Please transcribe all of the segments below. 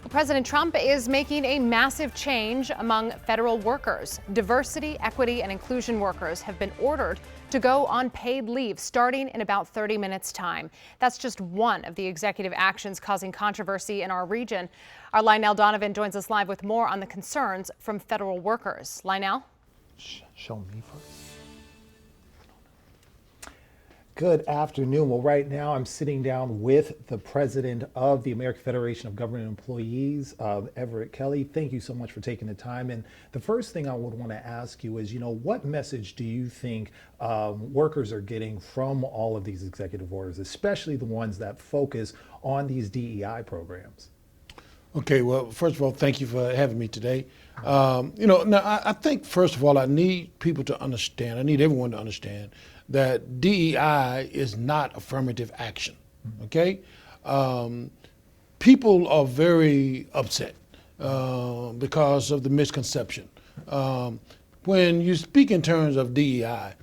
President Trump is making a massive change among federal workers. Diversity, equity, and inclusion workers have been ordered to go on paid leave starting in about 30 minutes' time. That's just one of the executive actions causing controversy in our region. Our Lionel Donovan joins us live with more on the concerns from federal workers. Lionel? Show me first. Good afternoon. Well, right now I'm sitting down with the president of the American Federation of Government Employees, Everett Kelly. Thank you so much for taking the time. And the first thing I would want to ask you is, what message do you think workers are getting from all of these executive orders, especially the ones that focus on these DEI programs? Okay, well, first of all, thank you for having me today. Now I think, first of all, I need people to understand, I need everyone to understand that DEI is not affirmative action, okay? People are very upset because of the misconception. When you speak in terms of DEI,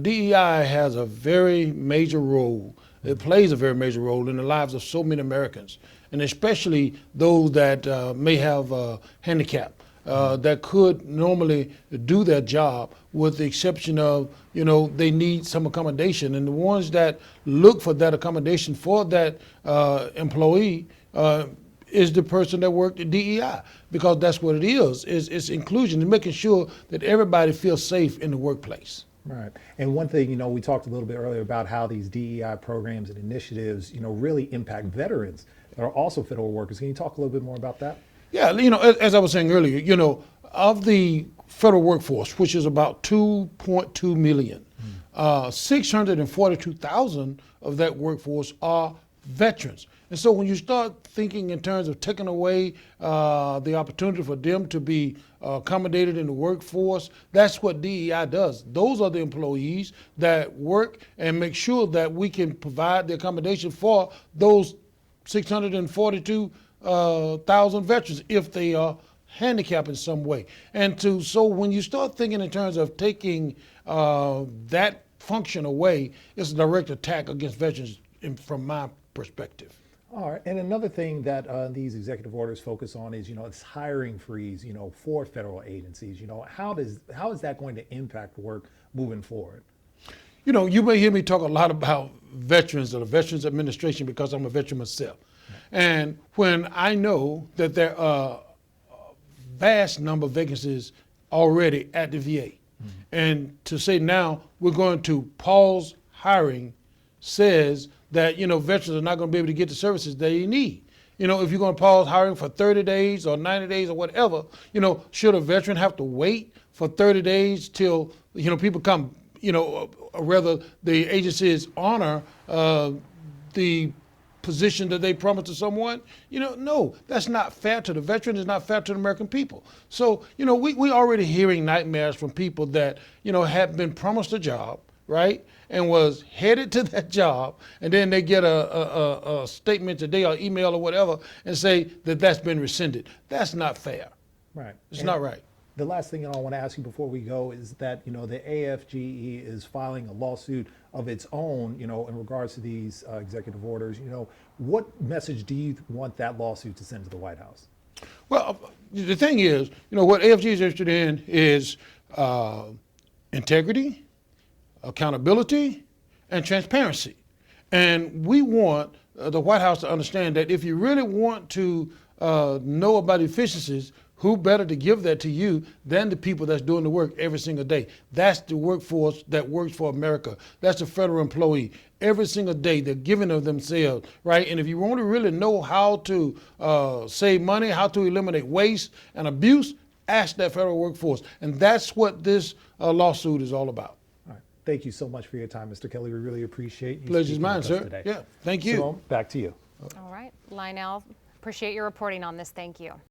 DEI has a very major role. It plays a very major role in the lives of so many Americans, and especially those that may have a handicap. That could normally do their job, with the exception of, they need some accommodation. And the ones that look for that accommodation for that employee is the person that worked at DEI, because that's what it is. It's inclusion and making sure that everybody feels safe in the workplace. Right. And one thing, we talked a little bit earlier about how these DEI programs and initiatives, really impact veterans that are also federal workers. Can you talk a little bit more about that? Yeah, as I was saying earlier, of the federal workforce, which is about 2.2 million, 642,000 of that workforce are veterans. And so when you start thinking in terms of taking away the opportunity for them to be accommodated in the workforce, that's what DEI does. Those are the employees that work and make sure that we can provide the accommodation for those 642,000 veterans if they are handicapped in some way. And so when you start thinking in terms of taking that function away, it's a direct attack against veterans from my perspective. All right. And another thing that these executive orders focus on is, it's hiring freeze, for federal agencies. How is that going to impact work moving forward? You may hear me talk a lot about veterans or the Veterans Administration because I'm a veteran myself. And when I know that there are a vast number of vacancies already at the VA, and to say now we're going to pause hiring says that, veterans are not going to be able to get the services they need. If you're going to pause hiring for 30 days or 90 days or whatever, should a veteran have to wait for 30 days till, people come, or rather the agencies honor the position that they promised to someone? No, that's not fair to the veteran. It's not fair to the American people. So, we already hearing nightmares from people that, have been promised a job, right, and was headed to that job, and then they get a statement today or email or whatever and say that that's been rescinded. That's not fair. Right. It's not right. The last thing I want to ask you before we go is that, the AFGE is filing a lawsuit of its own, in regards to these executive orders. What message do you want that lawsuit to send to the White House? Well, the thing is, what AFGE is interested in is integrity, accountability, and transparency. And we want the White House to understand that if you really want to know about efficiencies, who better to give that to you than the people that's doing the work every single day? That's the workforce that works for America. That's the federal employee. Every single day they're giving of themselves, right? And if you want to really know how to save money, how to eliminate waste and abuse, ask that federal workforce. And that's what this lawsuit is all about. All right. Thank you so much for your time, Mr. Kelly. We really appreciate you. Pleasure's mine, sir. Today. Yeah, thank you. Simone, back to you. All right, Lionel, appreciate your reporting on this. Thank you.